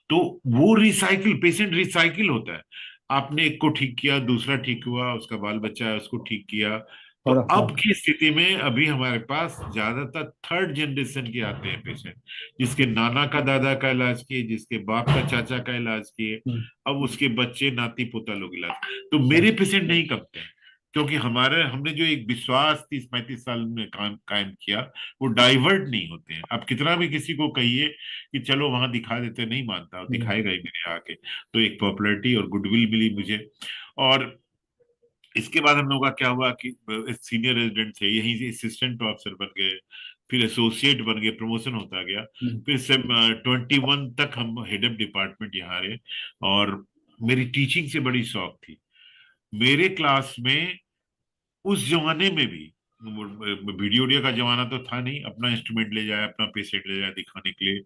तो वो रिसाइकिल, पेशेंट रिसाइकिल होता है। आपने एक को ठीक किया, दूसरा ठीक हुआ, उसका बाल बच्चा है उसको ठीक किया। तो और अब हाँ। की स्थिति में अभी हमारे पास ज्यादातर थर्ड जनरेशन के आते हैं पेशेंट, जिसके नाना का दादा का इलाज किए, जिसके बाप का चाचा का इलाज किए, हम्म, अब उसके बच्चे नाती पोता लोग इलाज। तो right, मेरे पेशेंट नहीं कमते हैं, क्योंकि हमारे, हमने जो एक विश्वास 30 35 साल में कायम किया, वो डाइवर्ट नहीं होते हैं। आप कितना भी किसी को कहिए कि चलो वहां दिखा देते, नहीं मानता, और जी दिखाएगा ही मेरे आके। तो एक पॉपुलैरिटी और गुडविल मिली मुझे। और इसके बाद हम लोग का क्या हुआ कि सीनियर रेजिडेंट थे, यहीं से असिस्टेंट प्रोफेसर बन गए, फिर एसोसिएट बन गए, प्रमोशन होता गया। हम्म, फिर से 21 तक हम हेड ऑफ डिपार्टमेंट यहाँ रहे। और मेरी टीचिंग से बड़ी शौक थी। मेरे क्लास में उस जमाने में भी, वीडियो वीडियो का जमाना तो था नहीं, अपना इंस्ट्रूमेंट ले जाए, अपना पेशेंट ले जाए दिखाने के लिए।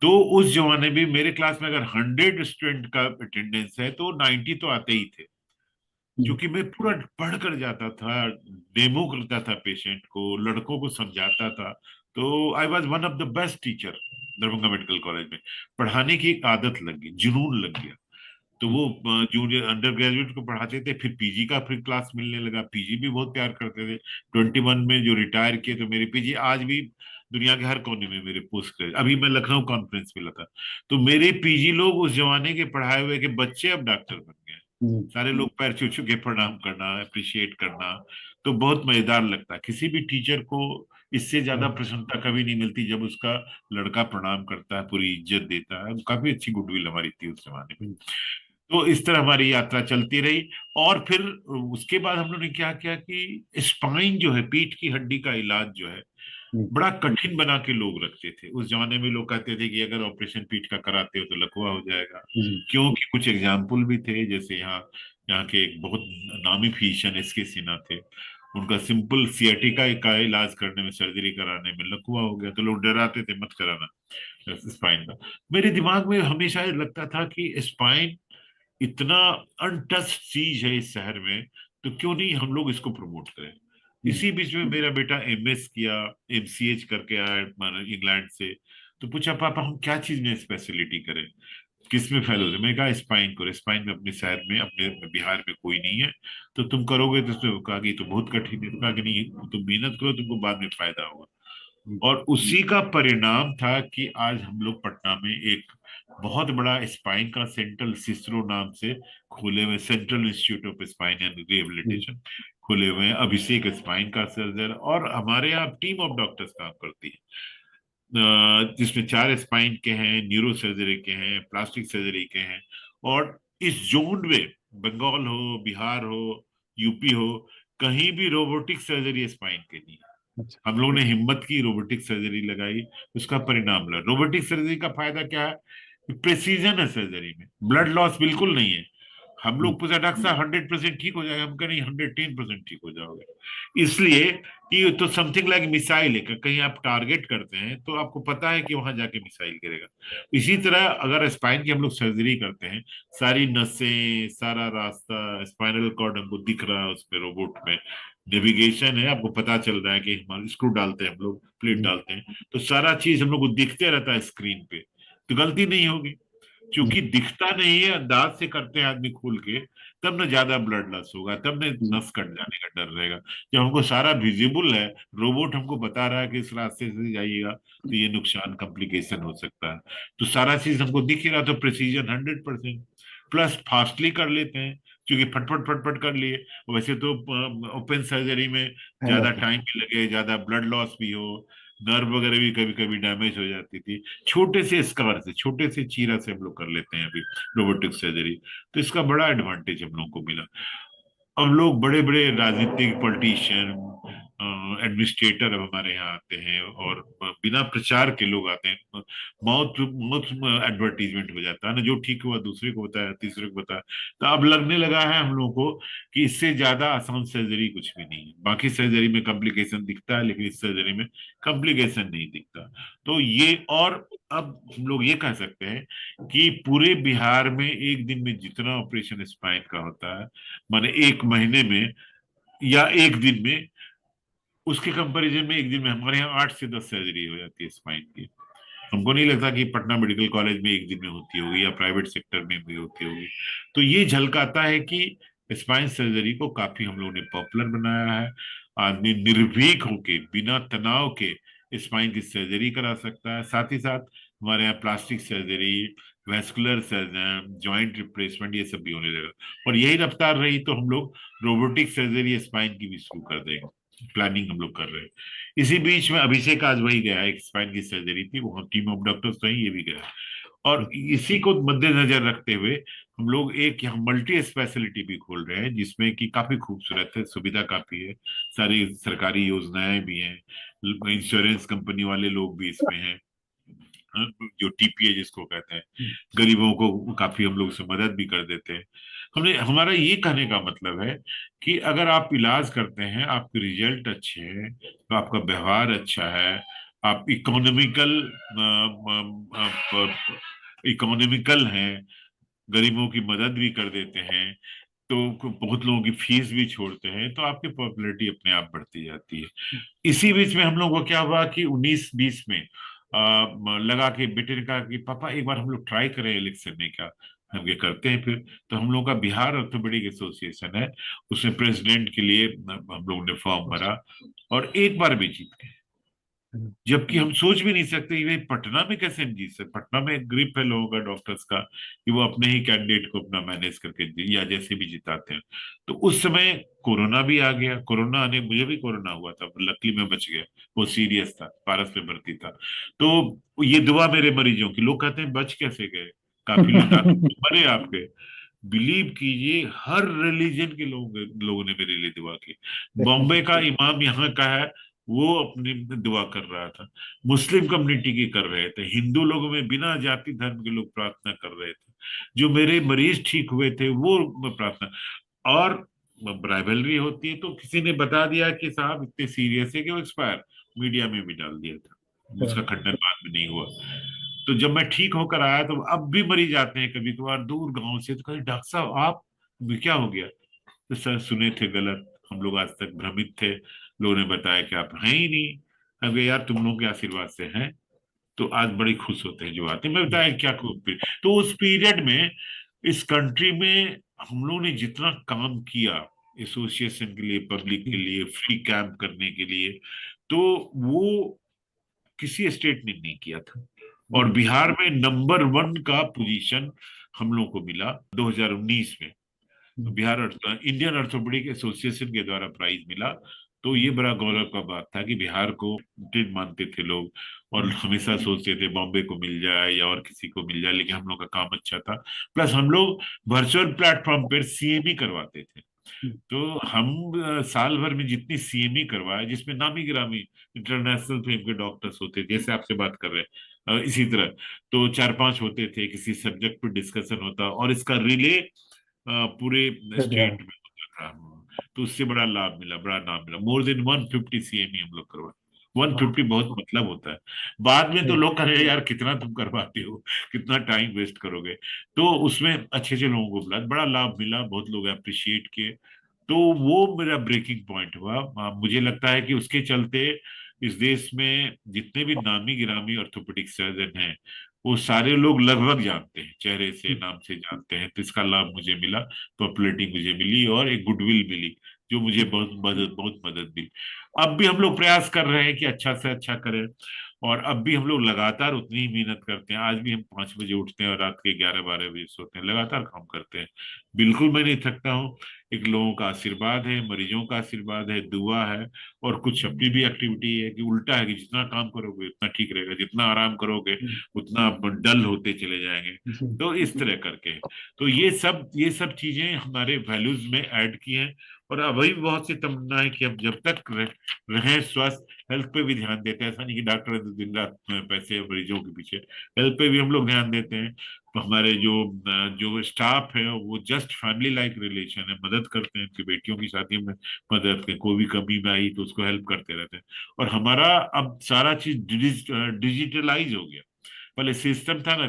तो उस जमाने में मेरे क्लास में अगर 100 स्टूडेंट का अटेंडेंस है, तो 90 तो आते ही थे। हम्म, क्योंकि मैं पूरा पढ़ कर जाता था, डेमो करता था पेशेंट को, लड़कों को समझाता था। तो I was one of the best teacher Darbhanga medical college में। पढ़ाने की एक आदत लग गई, जुनून लग गया। तो वो जूनियर अंडर ग्रेजुएट को पढ़ाते थे, फिर पीजी का फिर क्लास मिलने लगा, पीजी भी बहुत प्यार करते थे। 21 में जो रिटायर किए, तो मेरे पीजी आज भी दुनिया के हर कोने में मेरे पोस्ट ग्रेजुएट। अभी मैं लखनऊ कॉन्फ्रेंस में लगा, तो मेरे पीजी लोग उस जमाने के पढ़ाए हुए के बच्चे अब डॉक्टर बन गए। हम्म, सारे लोग पैर छू छू के प्रणाम करना, अप्रिशिएट करना, तो बहुत मजेदार लगता है। किसी भी टीचर को इससे ज्यादा right, प्रसन्नता कभी नहीं मिलती, जब उसका लड़का प्रणाम करता है, पूरी इज्जत देता है। काफी अच्छी गुडविल हमारी थी उस जमाने में। हम्म, तो इस तरह हमारी यात्रा चलती रही। और फिर उसके बाद हम लोगों ने क्या किया कि स्पाइन जो है, पीठ की हड्डी का इलाज जो है, हम्म, बड़ा कठिन बना के लोग रखते थे। उस जमाने में लोग कहते थे कि अगर ऑपरेशन पीठ का कराते हो तो लकवा हो जाएगा। जी क्योंकि कुछ एग्जाम्पल भी थे, जैसे यहाँ यहाँ के एक बहुत नामी फिजिशियन एसके सिन्हा थे, उनका सिंपल सियाटिका का इलाज करने में, सर्जरी कराने में लकवा हो गया, तो लोग डराते थे मत कराना स्पाइन का। मेरे दिमाग में हमेशा ये लगता था कि स्पाइन इतना अनटच्ड चीज है इस शहर में, तो क्यों नहीं हम लोग इसको प्रमोट करें। हम्म, इसी बीच में मेरा बेटा एमएस किया, एमसीएच करके आया इंग्लैंड से। तो पूछा, पापा हम क्या चीज में स्पेशलिटी करें, किस में फेलो थे? मैंने कहा स्पाइन करो, स्पाइन में अपने शहर में, अपने बिहार में कोई नहीं है, तो तुम करोगे। तो उसने कहा कि ये तो बहुत कठिन है। तो कहा कि नहीं, तुम मेहनत करो, तुमको बाद में फायदा होगा। और उसी का परिणाम था कि आज हम लोग पटना में एक बहुत बड़ा स्पाइन का सेंट्रल सिस्रो नाम से खोले हुए, central institute of spine and rehabilitation खोले हुए हैं। अभिषेक स्पाइन का सर्जन, और हमारे यहाँ टीम ऑफ डॉक्टर्स काम करती है, जिसमें 4 स्पाइन के हैं, न्यूरो सर्जरी के हैं, प्लास्टिक सर्जरी के हैं। और इस जोन में बंगाल हो, बिहार हो, यूपी हो, कहीं भी रोबोटिक सर्जरी स्पाइन के लिए अच्छा। हम लोगों ने हिम्मत की, रोबोटिक सर्जरी लगाई। उसका परिणाम ला, रोबोटिक सर्जरी का फायदा क्या है? प्रेसीजन है सर्जरी में, ब्लड लॉस बिल्कुल नहीं है। हम लोग पूछा डॉक्टर साहब 100% ठीक हो जाएगा, हम कह नहीं 110% ठीक हो जाओगे। इसलिए कि तो समथिंग लाइक मिसाइल है, कहीं आप टारगेट करते हैं तो आपको पता है कि वहां जाके मिसाइल गिरेगा। इसी तरह अगर स्पाइन की हम लोग सर्जरी करते हैं, सारी नसें, सारा रास्ता, स्पाइनल कॉर्ड हमको दिख रहा है उसमें, रोबोट में नेविगेशन है, आपको पता चल रहा है कि हमारे स्क्रू डालते हैं, हम लोग प्लेट डालते हैं, तो सारा चीज हम लोग को दिखते रहता है स्क्रीन पे, तो गलती नहीं होगी। क्योंकि दिखता नहीं है, अंदाज से करते हैं आदमी खोल के, तब ना ज्यादा ब्लड लॉस होगा, तब न नस कट जाने का डर रहेगा। जब हमको सारा विजिबल है, रोबोट हमको बता रहा है कि इस रास्ते से जाइएगा तो ये नुकसान, कॉम्प्लिकेशन हो सकता है, तो सारा चीज हमको दिख ही रहा, तो प्रिसीजन 100%। प्लस फास्टली कर लेते हैं, क्योंकि फटफट फटफट कर लिए। वैसे तो ओपन सर्जरी में टाइम ज्यादा लगता है। टाइम भी लगे, ज्यादा ब्लड लॉस भी हो, नर्व वगैरह भी कभी कभी डैमेज हो जाती थी। छोटे से स्कार से, छोटे से चीरा से हम लोग कर लेते हैं अभी रोबोटिक सर्जरी। तो इसका बड़ा एडवांटेज हम लोग को मिला। अब लोग बड़े बड़े राजनीतिक पॉलिटिशियन, एडमिनिस्ट्रेटर अब हमारे यहाँ आते हैं, और बिना प्रचार के लोग आते हैं। मौत मौत एडवर्टीजमेंट हो जाता है ना, जो ठीक हुआ दूसरे को बताया, तीसरे को बताया। तो अब लगने लगा है हम लोगों को कि इससे ज्यादा आसान सर्जरी कुछ भी नहीं है। बाकी सर्जरी में कॉम्प्लिकेशन दिखता है, लेकिन इस सर्जरी में कॉम्प्लिकेशन नहीं दिखता। तो ये, और अब हम लोग ये कह सकते हैं कि पूरे बिहार में एक दिन में जितना ऑपरेशन स्पाइन का होता है, माने एक महीने में या एक दिन में, उसके कंपैरिजन में एक दिन में हमारे यहाँ 8 से 10 सर्जरी हो जाती है स्पाइन की। हमको नहीं लगता कि पटना मेडिकल कॉलेज में एक दिन में होती होगी, या प्राइवेट सेक्टर में भी होती होगी। तो ये झलकाता है कि स्पाइन सर्जरी को काफी हम लोगों ने पॉपुलर बनाया है। आदमी निर्भीक होके, बिना तनाव के स्पाइन की सर्जरी करा सकता है। साथ ही साथ हमारे यहाँ plastic surgery, vascular surgeon, joint replacement, ये सब भी होने लगा। और यही रफ्तार रही तो हम लोग रोबोटिक सर्जरी स्पाइन की भी शुरू कर देंगे, प्लानिंग हम लोग कर रहे हैं। इसी बीच में अभिषेक आज वही गया, एक स्पाइन की सर्जरी थी, वो टीम ऑफ डॉक्टर्स तो ही, ये भी गया। और इसी को मद्देनजर रखते हुए हम लोग एक यहाँ मल्टी स्पेशलिटी भी खोल रहे हैं, जिसमें कि काफी खूबसूरत है, सुविधा काफी है, सारी सरकारी योजनाएं भी हैं, इंश्योरेंस कंपनी वाले लोग भी इसमें हैं, जो टीपीए जिसको कहते हैं, गरीबों को काफी हम लोग से मदद भी कर देते हैं। हमने, हमारा ये कहने का मतलब है कि अगर आप इलाज करते हैं, आपके रिजल्ट अच्छे हैं, तो आपका व्यवहार अच्छा है, आप इकोनॉमिकल हैं, गरीबों की मदद भी कर देते हैं, तो बहुत लोगों की फीस भी छोड़ते हैं, तो आपकी पॉपुलैरिटी अपने आप बढ़ती जाती है। इसी बीच में हम लोगों को क्या हुआ कि 19-20 में लगा के बेटे ने कहा कि पापा एक बार हम लोग ट्राई करें इलेक्शन में क्या, हम ये करते हैं फिर। तो हम लोग का बिहार ऑर्थोपेडिक एसोसिएशन है, उसमें प्रेसिडेंट के लिए हम लोग ने फॉर्म भरा, और एक बार भी जीत गए। जबकि हम सोच भी नहीं सकते कि भाई पटना में कैसे हम जीत सकते। पटना में एक ग्रिप है लोगों का, डॉक्टर्स का, कि वो अपने ही कैंडिडेट को अपना मैनेज करके या जैसे भी जिताते हैं। तो उस समय कोरोना भी आ गया, कोरोना आने, मुझे भी कोरोना हुआ था, लकीली मैं बच गया, वो सीरियस था, पारस में भर्ती था। तो ये दुआ मेरे मरीजों की, लोग कहते हैं बच कैसे गए, काफी लोग डॉक्टर तो मरे आपके। बिलीव कीजिए, हर रिलीजन के लोगों ने मेरे लिए दुआ की। बॉम्बे का इमाम यहाँ का है, वो अपनी दुआ कर रहा था, मुस्लिम कम्युनिटी की कर रहे थे, हिंदू लोगों में बिना जाति धर्म के लोग प्रार्थना कर रहे थे, जो मेरे मरीज ठीक हुए थे वो प्रार्थना। और राइवलरी होती है, तो किसी ने बता दिया कि साहब इतने सीरियस है कि वो एक्सपायर, मीडिया में भी डाल दिया था, उसका खंडन बाद में नहीं हुआ। तो जब मैं ठीक होकर आया, तो अब भी मरीज आते हैं कभी कभार दूर गांव से, तो कहते डॉक्टर साहब आप, क्या हो गया? तो सर सुने थे गलत, हम लोग आज तक भ्रमित थे, लोगों ने बताया कि आप हैं ही नहीं। हम कहे यार तुम लोगों के आशीर्वाद से हैं, तो आज बड़ी खुश होते हैं जो आते हैं। मैं बताया क्या खूब। तो उस पीरियड में इस कंट्री में हम लोगों ने जितना काम किया एसोसिएशन के लिए, पब्लिक के लिए, फ्री कैंप करने के लिए, तो वो किसी स्टेट ने नहीं किया था। और बिहार में नंबर 1 का पोजीशन हम लोग को मिला 2019 में। तो बिहार इंडियन ऑर्थोपेडिक एसोसिएशन के द्वारा प्राइज मिला। तो ये बड़ा गौरव का बात था कि बिहार को ग्रेट मानते थे लोग, और हमेशा सोचते थे बॉम्बे को मिल जाए या और किसी को मिल जाए, लेकिन हम लोग का काम अच्छा था। प्लस हम लोग वर्चुअल प्लेटफॉर्म पर सीएमई करवाते थे। तो हम साल भर में जितनी सीएमई करवाए, जिसमें नामी गिरामी इंटरनेशनल फेम के डॉक्टर्स होते थे, जैसे आपसे बात कर रहे हैं इसी तरह, तो 4-5 होते थे, किसी सब्जेक्ट पर डिस्कशन होता और इसका रिले पूरे स्टेट में होता था। तो उससे बड़ा लाभ मिला, बड़ा नाम मिला। मोर देन 150 सीएमई हम लोग करवाए। 150 बहुत मतलब होता है। बाद में तो लोग कह रहे हैं यार कितना तुम करवाते हो, कितना टाइम वेस्ट करोगे। तो उसमें अच्छे अच्छे लोगों को बुला, बड़ा लाभ मिला, बहुत लोग अप्रिशिएट किए। तो वो मेरा ब्रेकिंग पॉइंट हुआ। मुझे लगता है कि उसके चलते इस देश में जितने भी नामी गिरामी ऑर्थोपेडिक सर्जन हैं, वो सारे लोग लगभग जानते हैं, चेहरे से नाम से जानते हैं। तो इसका लाभ मुझे मिला, पॉपुलैरिटी मुझे मिली और एक गुडविल मिली, जो मुझे बहुत मदद दी। अब भी हम लोग प्रयास कर रहे हैं कि अच्छा से अच्छा करें, और अब भी हम लोग लगातार उतनी ही मेहनत करते हैं। आज भी हम 5 बजे उठते हैं और रात के 11-12 बजे सोते हैं, लगातार काम करते हैं। बिल्कुल मैं नहीं थकता हूँ। एक लोगों का आशीर्वाद है, मरीजों का आशीर्वाद है, दुआ है, और कुछ अपनी भी एक्टिविटी है कि उल्टा है कि जितना काम करोगे उतना ठीक रहेगा, जितना आराम करोगे उतना आप डल होते चले जाएंगे। तो इस तरह करके, तो ये सब चीजें हमारे वैल्यूज में ऐड की हैं। और अभी भी बहुत सी तमन्ना है कि अब जब तक रहें स्वस्थ, हेल्थ पे भी ध्यान देते हैं। ऐसा नहीं कि डॉक्टर दिन रात पैसे मरीजों के पीछे, हेल्थ पे भी हम लोग ध्यान देते हैं। तो हमारे जो जो स्टाफ है वो जस्ट फैमिली लाइक रिलेशन है, मदद करते हैं कि बेटियों की शादी में मदद करें, कोई भी कमी में आई तो उसको हेल्प करते रहते हैं। और हमारा अब सारा चीज डिजिटलाइज हो गया। पहले सिस्टम था ना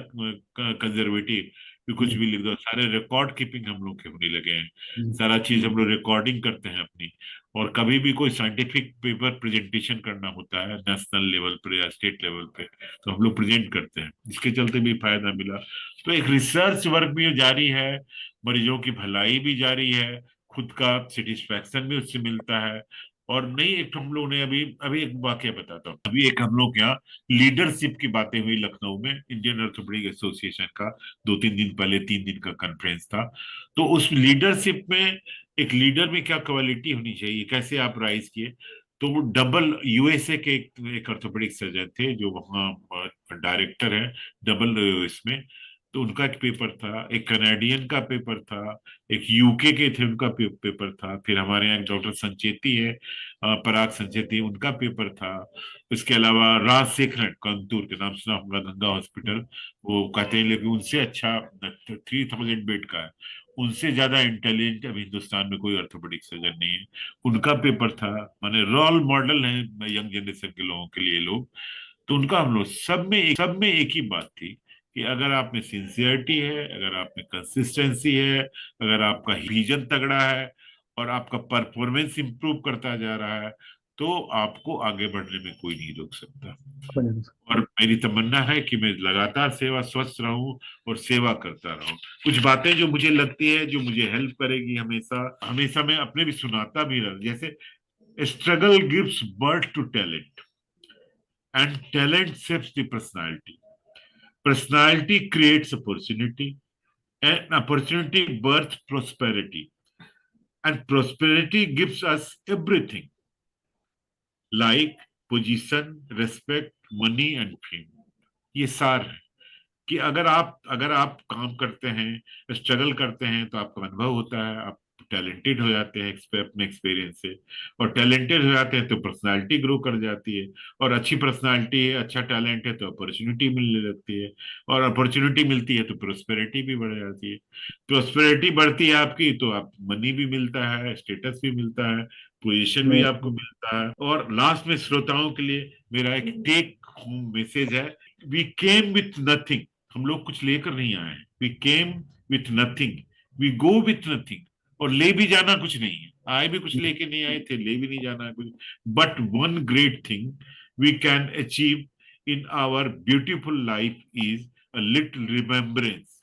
कंजर्वेटिव, कि कुछ भी लिख दो, सारे रिकॉर्ड कीपिंग हम लोग के होने लगे हैं। सारा चीज हम लोग रिकॉर्डिंग करते हैं अपनी। और कभी भी कोई साइंटिफिक पेपर प्रेजेंटेशन करना होता है नेशनल लेवल पर या स्टेट लेवल पे, तो हम लोग प्रेजेंट करते हैं। इसके चलते भी फायदा मिला। तो एक रिसर्च वर्क भी जारी है, मरीजों की भलाई भी जारी है, खुद का सेटिस्फैक्शन भी उससे मिलता है। और नहीं, एक तो हम लोग ने अभी अभी एक वाक्य बताता हूँ। अभी एक हम लोग यहाँ लीडरशिप की बातें हुई लखनऊ में, इंडियन ऑर्थोपेडिक एसोसिएशन का 2-3 दिन पहले 3 दिन का कॉन्फ्रेंस था। तो उस लीडरशिप में, एक लीडर में क्या क्वालिटी होनी चाहिए, कैसे आप राइज किए। तो वो डबल यूएसए के एक ऑर्थोपेडिक सर्जन थे जो वहाँ डायरेक्टर है, डबल यूएस में। तो उनका एक पेपर था, एक कनाडियन का पेपर था, एक यूके के थे उनका पेपर था। फिर हमारे यहाँ एक डॉक्टर संचेती है, पराग संचेती, उनका पेपर था। इसके अलावा राजशेखरन कानपुर के नाम सुना होगा, गंगा हॉस्पिटल, वो कहते हैं लेकिन उनसे अच्छा 3000 बेड का है, उनसे ज्यादा इंटेलिजेंट अब हिंदुस्तान में कोई ऑर्थोपेडिक सर्जन नहीं है। उनका पेपर था। माने रोल मॉडल है यंग जनरेशन के लोगों के लिए लोग। तो उनका हम लोग सब में एक ही बात थी कि अगर आप में सिंसियरिटी है, अगर आप में कंसिस्टेंसी है, अगर आपका विजन तगड़ा है और आपका परफॉर्मेंस इंप्रूव करता जा रहा है, तो आपको आगे बढ़ने में कोई नहीं रोक सकता। और मेरी तमन्ना है कि मैं लगातार सेवा स्वस्थ रहूं और सेवा करता रहूं। कुछ बातें जो मुझे लगती है, जो मुझे हेल्प करेगी हमेशा हमेशा, मैं अपने भी सुनाता भी रहूं। जैसे struggle gives birth to talent and talent shapes the personality, personality creates opportunity, and opportunity births prosperity, and prosperity gives us everything like position, respect, money and fame. ये सार है कि अगर आप काम करते हैं, स्ट्रगल करते हैं, तो आपका अनुभव होता है, आप टैलेंटेड हो जाते हैं अपने एक्सपीरियंस से। और टैलेंटेड हो जाते हैं तो पर्सनालिटी ग्रो कर जाती है। और अच्छी पर्सनालिटी है, अच्छा टैलेंट है, तो अपॉर्चुनिटी मिलने लगती है। और अपॉर्चुनिटी मिलती है तो प्रोस्पेरिटी भी बढ़ जाती है। प्रोस्पेरिटी बढ़ती है आपकी तो आप मनी भी मिलता है, स्टेटस भी मिलता है, पोजीशन भी आपको मिलता है। और लास्ट में श्रोताओं के लिए मेरा एक टेक होम मैसेज है। वी केम विथ नथिंग, हम लोग कुछ लेकर नहीं आए हैं। We came with nothing, we go with nothing. और ले भी जाना कुछ नहीं है, आए भी कुछ लेके नहीं आए थे, ले भी नहीं जाना है कुछ। But one great thing we can achieve in our beautiful life is a little remembrance.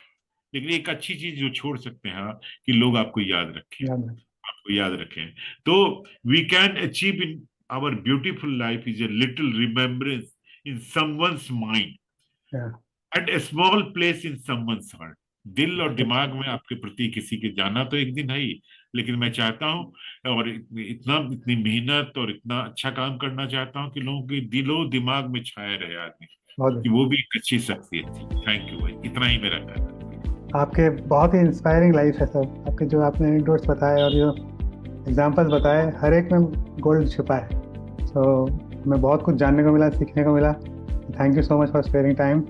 लेकिन एक अच्छी चीज जो छोड़ सकते हैं आप, कि लोग आपको याद रखें, आपको याद रखें। तो we can achieve in our beautiful life is a little remembrance in someone's mind, Yeah. at a small place in someone's heart. दिल और Okay. दिमाग में आपके प्रति किसी के जाना तो एक दिन है ही, लेकिन मैं चाहता हूँ और इतनी मेहनत और इतना अच्छा काम करना चाहता हूँ कि लोगों के दिलो दिमाग में छाया रहे आदमी, बहुत कि वो भी एक अच्छी शख्सियत थी। थैंक यू भाई, इतना ही मेरा कहना है। आपके बहुत ही इंस्पायरिंग लाइफ है सर। आपके जो आपने एनेक्डोट्स बताए और जो एग्जांपल्स बताए, हर एक में गोल्ड छुपा है। सो हमें बहुत कुछ जानने को मिला, सीखने को मिला। Thank you so much for sparing time.